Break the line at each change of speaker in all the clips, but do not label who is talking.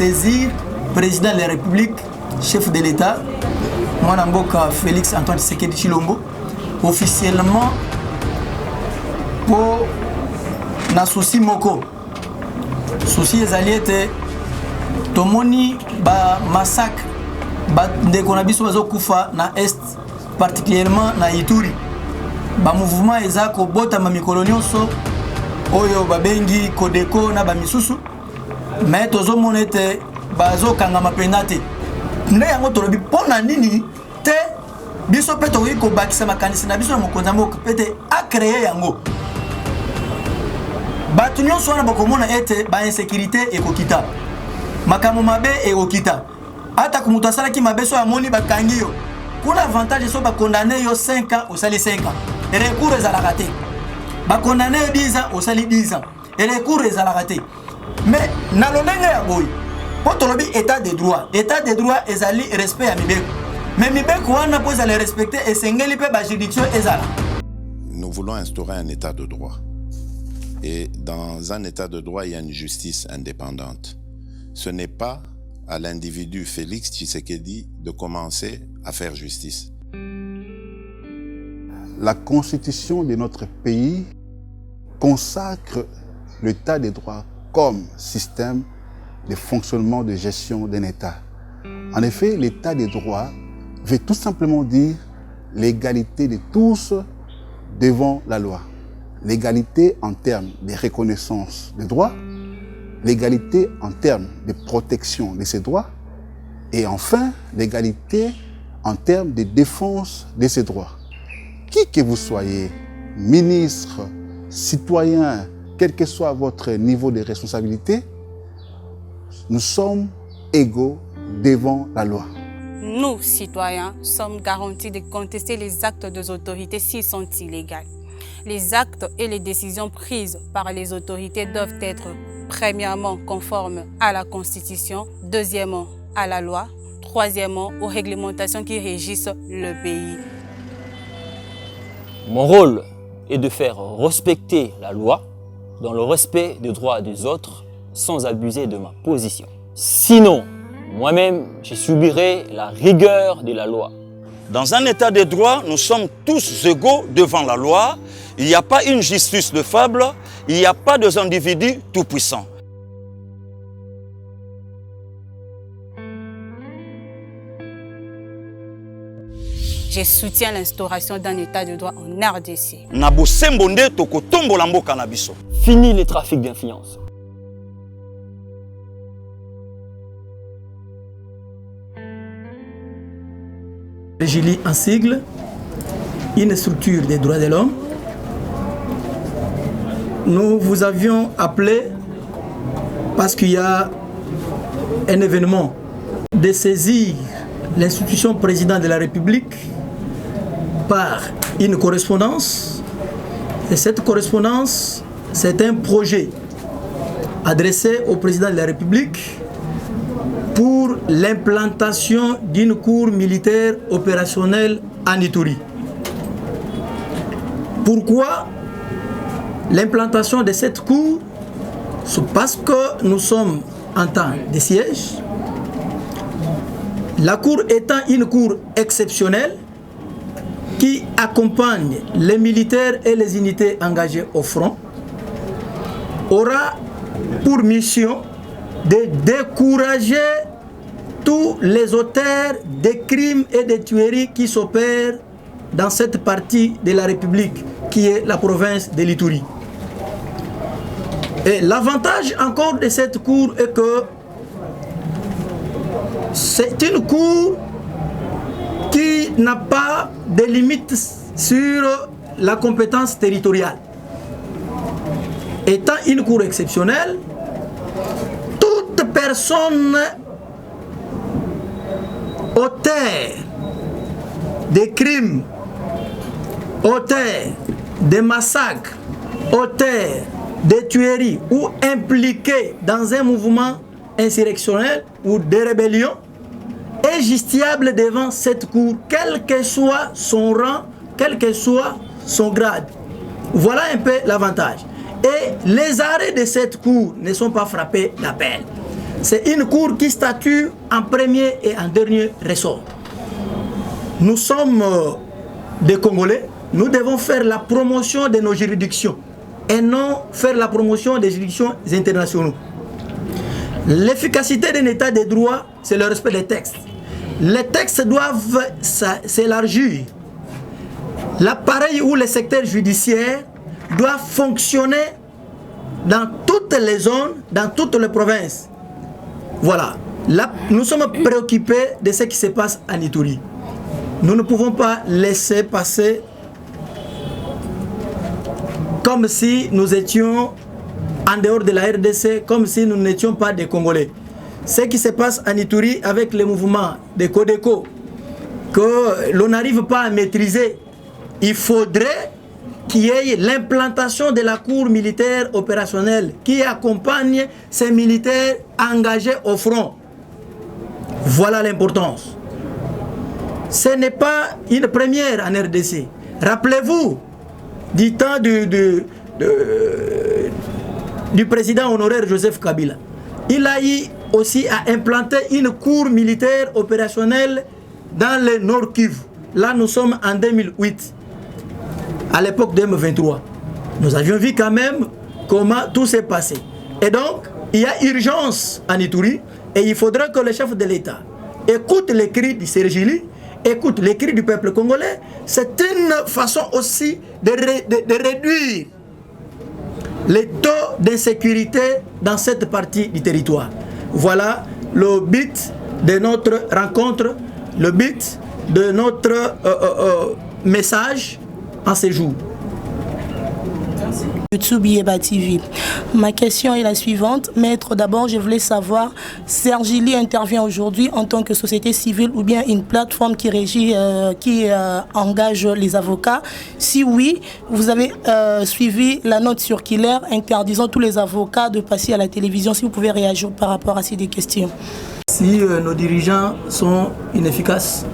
saisir le président de la République, chef de l'État, Mwanamboka Félix Antoine Tshisekedi Tshilombo, officiellement pour na souci moko. Souci ezali ete tomoni ba massacre ba ndeko na biso bazo kufa na est, particulièrement na Ituri. Ba mouvement eza ko bota ma mikolo nyonso oyo babengi Kodeko na ba misusu. Mais tozo monete bazo kanga mapenda te. Nde yango tolobi pona nini te biso pe toyi ko bakisa makanisi na biso na mokonza moko pete a créer yango. Batu nyonso wana bakomona ete ba insécurité ekokita. Makambo mabe ekokita. Ata kumutu asalaki mabe so amoni bakangi yo. Kuna avantage so ba condamner yo 5 ans, osali 5 ans. Et recours ezalaka te. Ba condamner yo 10 ans, osali 10 ans. Et recours ezalaka te. Mais na lonenge ya boy. Po tolobi état de droit. État de droit ezali respect ya mibeko. Mais mibeko wana po ezali respecter esengeli pe ba juridiction ezala.
Nous voulons instaurer un état de droit. Et dans un état de droit, il y a une justice indépendante. Ce n'est pas à l'individu Félix Tshisekedi de commencer à faire justice.
La constitution de notre pays consacre l'état de droit comme système de fonctionnement de gestion d'un État. En effet, l'état de droit veut tout simplement dire l'égalité de tous devant la loi. L'égalité en termes de reconnaissance des droits, l'égalité en termes de protection de ces droits, et enfin, l'égalité en termes de défense de ces droits. Qui que vous soyez, ministre, citoyen, quel que soit votre niveau de responsabilité, nous sommes égaux devant la loi.
Nous, citoyens, sommes garantis de contester les actes des autorités s'ils sont illégaux. Les actes et les décisions prises par les autorités doivent être premièrement conformes à la Constitution, deuxièmement à la loi, troisièmement aux réglementations qui régissent le pays.
Mon rôle est de faire respecter la loi dans le respect des droits des autres sans abuser de ma position. Sinon, moi-même, je subirai la rigueur de la loi.
Dans un état de droit, nous sommes tous égaux devant la loi. Il n'y a pas une justice de faible, il n'y a pas des individus tout-puissants.
Je soutiens l'instauration d'un état de droit en RDC.
Fini les trafics d'influence.
Julie en sigle, une structure des droits de l'homme. Nous vous avions appelé parce qu'il y a un événement de saisir l'institution président de la République par une correspondance. Et cette correspondance, c'est un projet adressé au président de la République pour l'implantation d'une cour militaire opérationnelle en Ituri. Pourquoi l'implantation de cette cour? C'est parce que nous sommes en temps de siège. La cour étant une cour exceptionnelle qui accompagne les militaires et les unités engagées au front, aura pour mission de décourager tous les auteurs des crimes et des tueries qui s'opèrent dans cette partie de la République qui est la province de l'Ituri. Et l'avantage encore de cette cour est que c'est une cour qui n'a pas de limites sur la compétence territoriale. Étant une cour exceptionnelle, toute personne auteur des crimes, auteur des massacres, auteur des tueries ou impliqué dans un mouvement insurrectionnel ou de rébellion est justiciable devant cette cour, quel que soit son rang, quel que soit son grade. Voilà un peu l'avantage. Et les arrêts de cette cour ne sont pas frappés d'appel. C'est une cour qui statue en premier et en dernier ressort. Nous sommes des Congolais, nous devons faire la promotion de nos juridictions et non faire la promotion des juridictions internationales. L'efficacité d'un état de droit, c'est le respect des textes. Les textes doivent s'élargir. L'appareil ou le secteur judiciaire doit fonctionner dans toutes les zones, dans toutes les provinces. Voilà. Là, nous sommes préoccupés de ce qui se passe à Ituri. Nous ne pouvons pas laisser passer comme si nous étions en dehors de la RDC, comme si nous n'étions pas des Congolais. Ce qui se passe en Ituri avec le mouvement de Codeco, que l'on n'arrive pas à maîtriser, il faudrait qu'il y ait l'implantation de la cour militaire opérationnelle qui accompagne ces militaires engagés au front. Voilà l'importance. Ce n'est pas une première en RDC. Rappelez-vous du temps du président honoraire Joseph Kabila. Il a eu aussi à implanter une cour militaire opérationnelle dans le Nord Kivu. Là, nous sommes en 2008, à l'époque de M23. Nous avions vu quand même comment tout s'est passé. Et donc, il y a urgence en Ituri et il faudrait que le chef de l'État écoute les cris du Sergili, écoute les cris du peuple congolais. C'est une façon aussi de réduire les taux d'insécurité dans cette partie du territoire. Voilà le but de notre rencontre, le but de notre message en ces jours.
YouTube Yeba TV. Ma question est la suivante. Maître, d'abord, je voulais savoir, Sergili intervient aujourd'hui en tant que société civile ou bien une plateforme qui régit, qui engage les avocats. Si oui, vous avez suivi la note circulaire interdisant tous les avocats de passer à la télévision. Si vous pouvez réagir par rapport à ces deux questions.
Si nos dirigeants sont inefficaces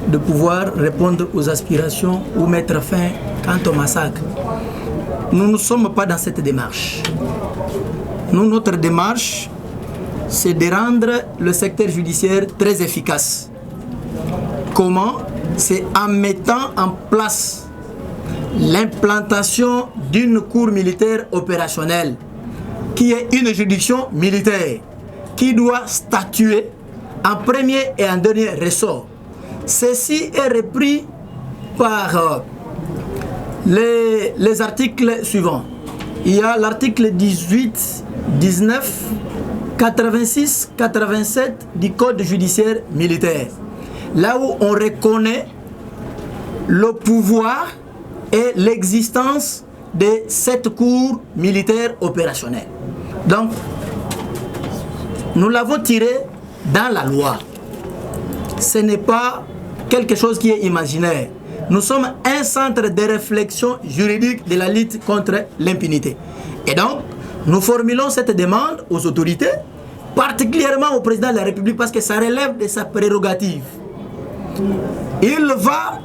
de pouvoir répondre aux aspirations ou mettre fin quant au massacre, nous ne sommes pas dans cette démarche. Nous, notre démarche, c'est de rendre le secteur judiciaire très efficace. Comment? C'est en mettant en place l'implantation d'une cour militaire opérationnelle, qui est une juridiction militaire, qui doit statuer en premier et en dernier ressort. Ceci est repris par les articles suivants. Il y a l'article 18, 19, 86, 87 du Code judiciaire militaire. Là où on reconnaît le pouvoir et l'existence de cette cour militaire opérationnelle. Donc, nous l'avons tiré dans la loi. Ce n'est pas quelque chose qui est imaginaire. Nous sommes un centre de réflexion juridique de la lutte contre l'impunité. Et donc, nous formulons cette demande aux autorités, particulièrement au président de la République, parce que ça relève de sa prérogative. Il va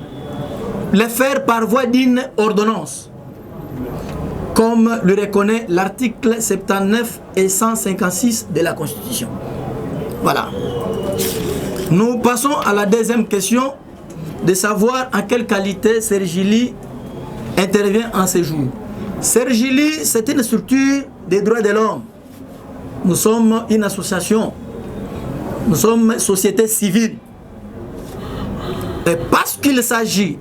le faire par voie d'une ordonnance, comme le reconnaît l'article 79 et 156 de la Constitution. Voilà. Nous passons à la deuxième question, de savoir en quelle qualité Sergili intervient en ces jours. Sergili, c'est une structure des droits de l'homme. Nous sommes une association. Nous sommes une société civile. Et parce qu'il s'agit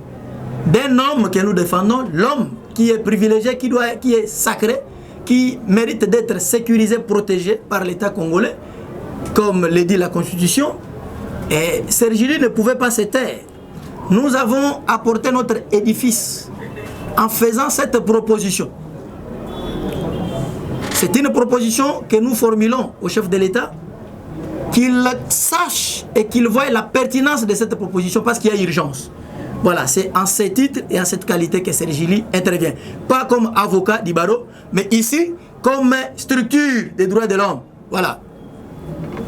d'un homme que nous défendons, l'homme qui est privilégié, qui est sacré, qui mérite d'être sécurisé, protégé par l'État congolais, comme le dit la Constitution, et Sergili ne pouvait pas se taire. Nous avons apporté notre édifice en faisant cette proposition. C'est une proposition que nous formulons au chef de l'État, qu'il sache et qu'il voie la pertinence de cette proposition parce qu'il y a urgence. Voilà, c'est en ce titre et en cette qualité que Sergili intervient. Pas comme avocat d'Ibaro, mais ici comme structure des droits de l'homme. Voilà.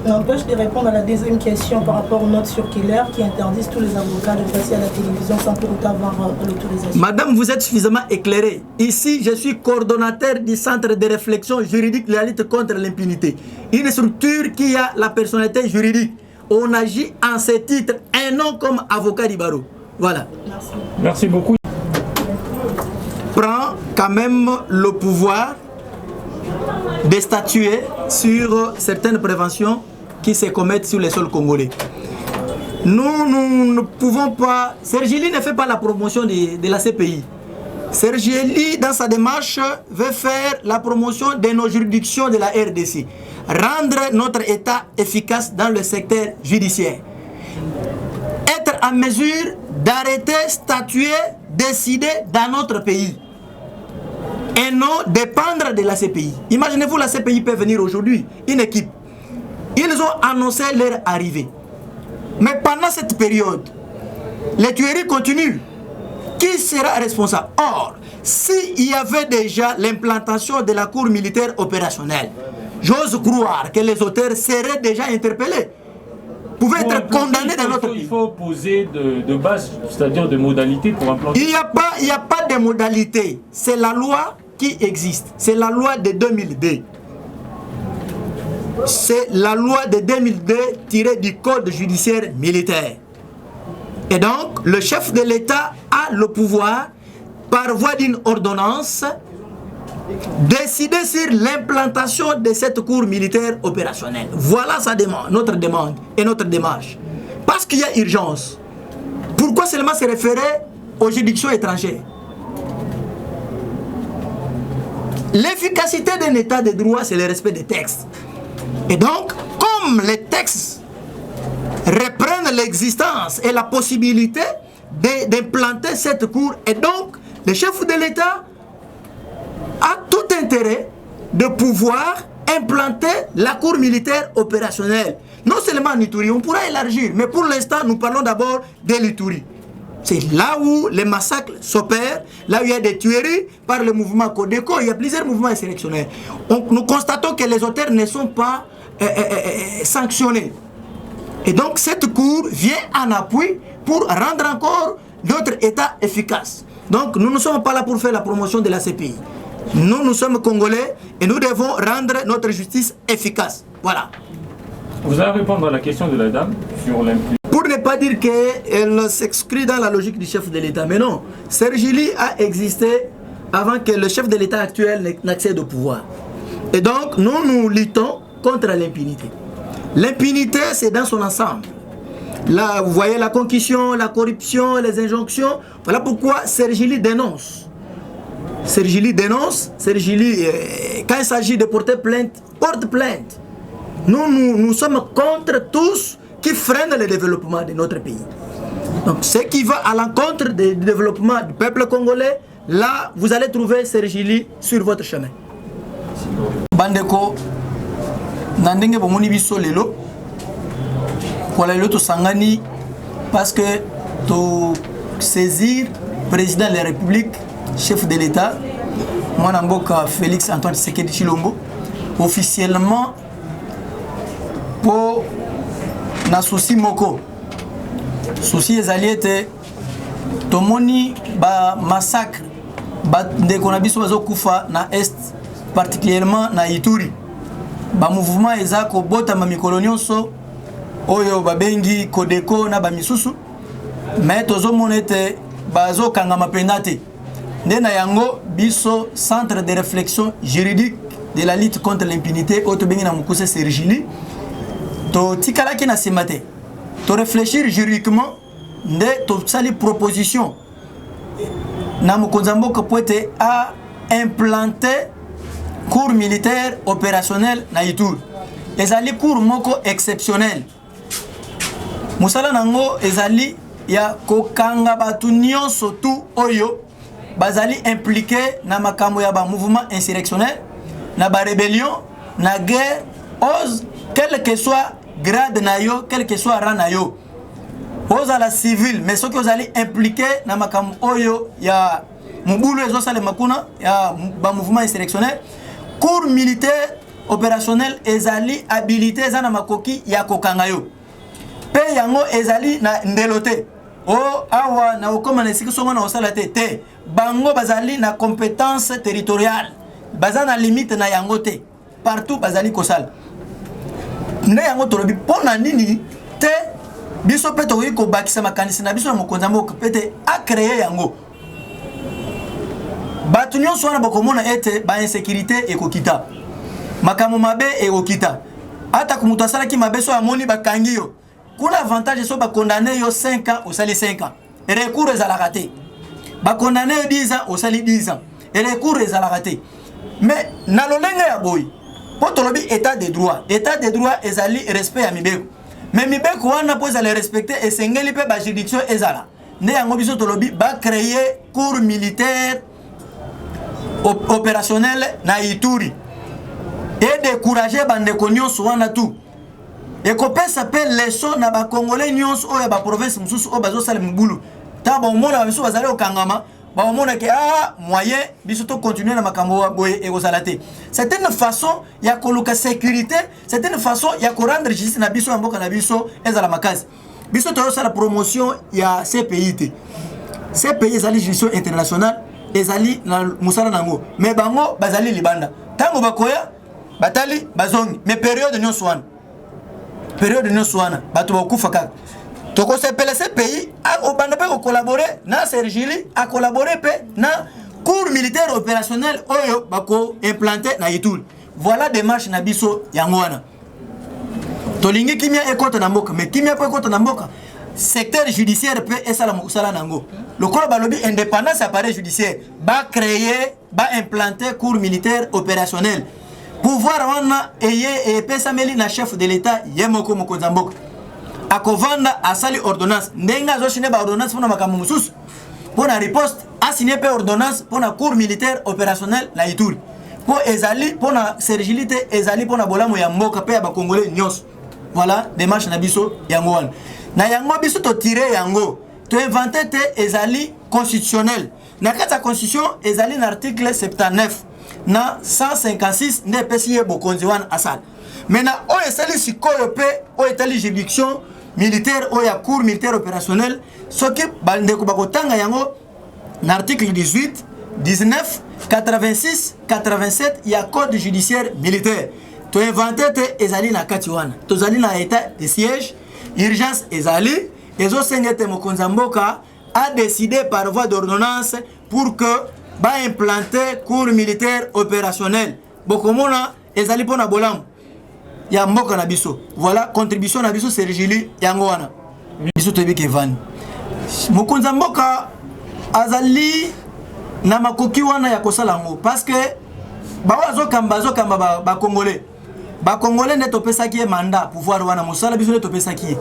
n'empêche de répondre à la deuxième question par rapport aux notes circulaires qui interdisent tous les avocats de passer à la télévision sans pour autant avoir l'autorisation.
Madame, vous êtes suffisamment éclairée. Ici, je suis coordonnateur du Centre de réflexion juridique de la lutte contre l'impunité. Une structure qui a la personnalité juridique. On agit en ce titre et non comme avocat du barreau. Voilà.
Merci.
Merci beaucoup.
Prend quand même le pouvoir de statuer sur certaines préventions qui se commettent sur les sols congolais. Nous ne pouvons pas... Sergili ne fait pas la promotion de la CPI. Sergili, dans sa démarche, veut faire la promotion de nos juridictions de la RDC. Rendre notre État efficace dans le secteur judiciaire. Être en mesure d'arrêter, statuer, décider dans notre pays. Et non dépendre de la CPI. Imaginez-vous, la CPI peut venir aujourd'hui, une équipe. Ils ont annoncé leur arrivée. Mais pendant cette période, les tueries continuent. Qui sera responsable? Or, s'il y avait déjà l'implantation de la cour militaire opérationnelle, j'ose croire que les auteurs seraient déjà interpellés. Pouvaient être condamnés dans notre pays.
Il faut poser de base, c'est-à-dire de modalités pour implanter.
Il n'y a pas de modalités. C'est la loi qui existe. C'est la loi de 2002. C'est la loi de 2002 tirée du code judiciaire militaire. Et donc, le chef de l'État a le pouvoir, par voie d'une ordonnance, décider sur l'implantation de cette cour militaire opérationnelle. Voilà sa demande, notre demande et notre démarche. Parce qu'il y a urgence. Pourquoi seulement se référer aux juridictions étrangères? L'efficacité d'un État de droit, c'est le respect des textes. Et donc, comme les textes reprennent l'existence et la possibilité d'implanter cette cour, et donc, le chef de l'État a tout intérêt de pouvoir implanter la cour militaire opérationnelle. Non seulement en Ituri, on pourra élargir, mais pour l'instant, nous parlons d'abord de l'Ituri. C'est là où les massacres s'opèrent, là où il y a des tueries par le mouvement Codeco. Il y a plusieurs mouvements insurrectionnels. Nous constatons que les auteurs ne sont pas sanctionnés. Et donc cette cour vient en appui pour rendre encore notre État efficace. Donc nous ne sommes pas là pour faire la promotion de la CPI. Nous sommes Congolais et nous devons rendre notre justice efficace. Voilà.
Vous allez répondre à la question de la dame sur l'impunité.
Pour ne pas dire qu'elle s'inscrit dans la logique du chef de l'État. Mais non, Sergili a existé avant que le chef de l'État actuel n'accède au pouvoir. Et donc, nous luttons contre l'impunité. L'impunité, c'est dans son ensemble. Là, vous voyez la concussion, la corruption, les injonctions. Voilà pourquoi Sergili dénonce. Sergili dénonce. Sergili, quand il s'agit de porter plainte, porte plainte. Nous sommes contre tous qui freinent le développement de notre pays. Donc, ce qui va à l'encontre du développement du peuple congolais, là, vous allez trouver Sergili sur votre chemin. Bandeko, nandenge bomoni biso lelo, kwa lelo to sangani, parce que to saisir président de la République, chef de l'État, Mwana Mboka Félix Antoine Tshisekedi Tshilombo, officiellement pour na souci moko. Souci ezali ete tomoni ba massacre ba ndeko na biso bazo kufa na est, particulièrement na Ituri. Ba mouvement eza ko bota ma mikolo nyonso oyo babengi Codeco na ba misusu, mais tozo monete bazo kanga mapenda te. Nde na yango biso centre de réflexion juridique de la lutte contre l'impunité oto bengi na mukuse Sergili to tikalaki na simate to réfléchir juridiquement nde to sali proposition na mukonzamboka poete a implanter cour militaire opérationnel na Ituri. Ezali cour moko exceptionnel. Musala nango ezali ya kokanga batu nyonso tu oyo bazali impliqué na makambo ya ba mouvement insurrectionnel, na ba rébellion, na guerre, quel que soit grade na yo, quel que soit rang na yo. Oza la civile, mais ceux qui vous allez impliqué na makambo oyo ya mubulu ezo sale makuna ya ba mouvement insurrectionnel, cour militaire opérationnel ezali habilité eza na makoki ya kokanga yo pe yango ezali na ndelote o awa na okoma na esika songo na osala te bango bazali na compétence territoriale baza na limite na yango te partout bazali kosala nde yango tolobi pona nini te biso pe tokoki kobakisa makanisi na biso na mokonzi ya mboka pe te acreye yango bato nyonso wana bakomona ete bainsécurité ekokita makambo mabe ekokita ata kumutu asalaki mabe so amoni bakangi yo kuna avantage so bakondane yo 5 ans osali 5 ans recours ezalaka te bakondane yo 10 ans osali 10 ans recours ezalaka te mais na lolenge ya boyi po tolobi état de droit ezali respect ya mibeko mais mibeko wana po ezali respecter esengeli pe ba juridiction ezala nde yango biso tolobi ba créer cours militaire opérationnel na Ituri et décourager bandeko nyonso wana tout et kopesa pe leçon na ba congolais nyonso oya ba province mususu o bazo sala mubulu ta ba omona biso bazali okangama ba omona ke moyen biso to continuer na makambo boye ekozala te. C'est une façon ya koluka sécurité, c'est une façon ya ko rendre justice na biso mboka na biso ezala makazi biso to sala promotion ya CPI. CPI ezali juridiction internationale ezali na musala nango mais bango bazali libanda tango bakoya batali bazongi mais période nyonso wana bato bakufa kaka toko sepele CPI a obanda pe ko collaborer na Sergili a collaborer pe na cours militaire opérationnel oyo bako implanter na Ituri. Voilà démarche na biso yango wana tolingi kimia ekota na mboka mais kimia pe ekota na mboka secteur judiciaire peut esala musala nango lokolo balobi indépendance appareil judiciaire ba créer ba implanter cours militaire opérationnel pouvoir wana eye pesameli na chef de l'état yemoko mokonzi mboka akovanda asali ordonnance ndenga zo shine ba ordonnance pona makambo mususu pona riposte a signé pe ordonnance pona cours militaire opérationnel na Ituri po ezali pona sergilité ezali pona bolamo ya mboka pe ba congolais nyos. Voilà démarche na biso yango wana na yango biso to tirer yango to inventer te ezali constitutionnel na kata constitution ezali na article 79 na 156 ne pesiye bokonzi wana asal mena o esali sikoyo pe o etali juridiction militaire o ya cours militaire opérationnel soki bande ko bakotanga yango na article 18 19 86 87 ya code judiciaire militaire to inventer te ezali na kati wana to zali na état de siège urgence ezali ezo sengete mokonzi mboka a décidé par voie d'ordonnance pour que ba implanter cours militaire opérationnel bokomona ezali pona bolamu ya mboka na biso. Voilà contribution na biso Sergili yango wana biso tebike vani mokonzi mboka azali na makoki wana ya kosala ngo parce que bawazo kamba ba congolais ne topesaki mandat pouvoir wana mosala biso ne topesaki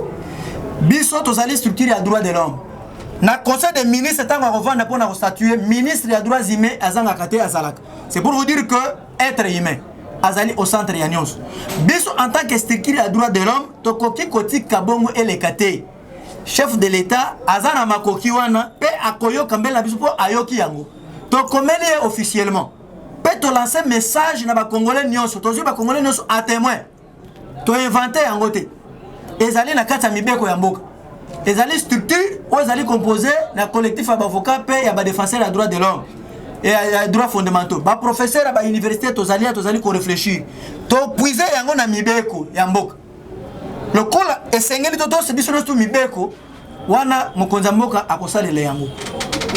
biso tozali structure ya droit de l'homme na conseil des ministres tango revendre pour na statuer ministre ya droits humains azanga kate azalaka. C'est pour vous dire que être humain azali au centre ya nyonso biso en tant que structure ya droit de l'homme tokoki koti kabongo elekate chef de l'état azana makoki wana pe akoyoka mbela biso po ayoki yango tokomeli officiellement pe to lancer message na ba congolais nyonso tozo ba congolais nyonso a témoin to inventer yango te ezali na kati ya mibeko ya mboka ezali structure ou ezali composé na collectif d'avocats pe ya ba défenseur ya droit de l'homme et ya droits fondamentaux ba professeur ba université tozali ko réfléchir to puiser yango na mibeko ya mboka lokola esengeli to se biso to mibeko wana mokonzi mboka akosalela yango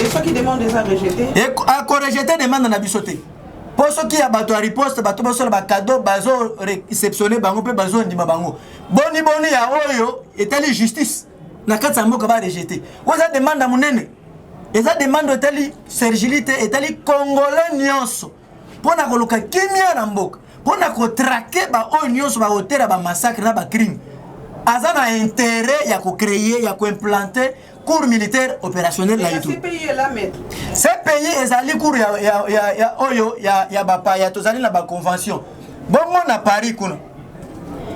et ceux qui demandent déjà rejeter
et a rejeter demande na biso te pour ceux qui a bato a riposte bato baso ba cadeau bazo réceptionner bango pe bazo ndima bango boni ya oyo etali justice na kati mboka ba rejeter oza demande munene eza demande etali sergilité etali congolais nyonso pona koluka kimia na mboka pona ko traquer ba oyo nyonso ba hotera ba massacre na ba crime azana intérêt ya ko créer ya ko implanter cours militaire opérationnel la Ituri. C'est payé ezali cours ya oyo ya bapa ya tozali na ba convention bongo na Paris kuna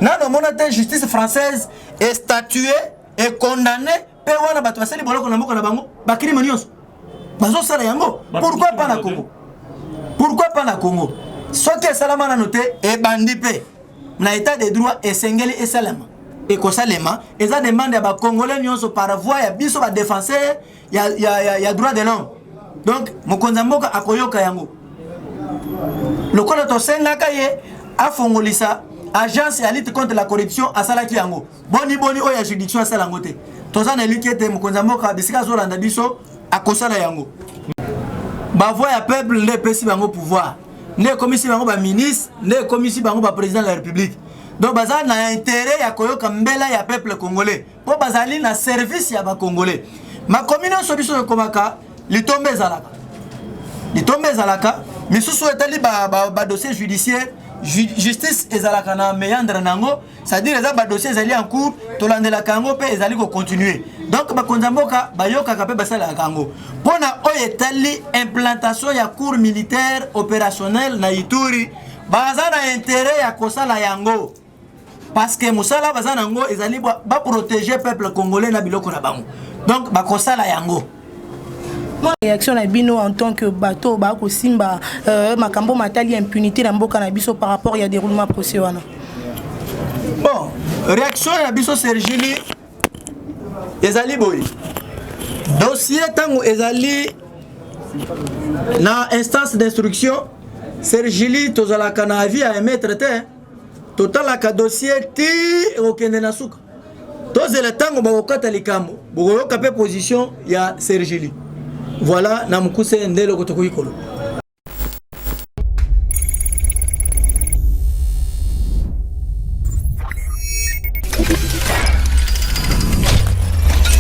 nano monate justice française est statuée et condamnée pe wana bato basali boloko na mboka na bango ba crime nyonso bazo sala yango pourquoi pas na Congo soki esalama nano te ebandi mpe na état de droit esengeli esalama ekosalema eza demande ya bakongolais nyonso par voie ya biso badéfenseur ya droit de l'homme. Donc mokonzi ya mboka akoyoka yango lokola tosengaka ye afongolisa agence ya lutte contre la corruption asalaki yango boni oyo ya juridiction asala yango te toza na eliki ete mokonzi ya mboka bisika azolanda biso akosala yango bavoie ya peuple nde epesi bango pouvoir nde ekomisi bango baministre nde ekomisi bango baprésident de la république. Donc bazali na intérêt ya koyoka mbela ya peuple congolais po bazali na service ya bakongolais makomi nyonso biso ekomaka litombe ezalaka misusu etali badossier judiciaire justice ezalaka na meandre nango c'est-à-dire eza badossier ezali en cours tolandelaka yango mpe ezali kocontinue. Donc bakonzi ya mboka bayokaka mpe basalaka yango mpona oyo etali implantation ya cour militaire opérationnel na Ituri baza na intérêt ya kosala yango parce que mosala baza nango ezali baprotéger peuple congolais na biloko na bango donc bakosala yango.
Réaction na bino en tant que bateau ba ko simba makambo matali impunité na mboka na biso par rapport ya déroulement procès wana.
Bon, réaction ya biso Sergili ezali boy. Dossier tango ezali na instance d'instruction Sergili tozalaka na avis à émettre te totalaka dossier ti okende na suka. Tozela tango bakokata likambo bokoyoka pe position ya Sergili. Voilà, na mukuse ndelo kotoko ikolo.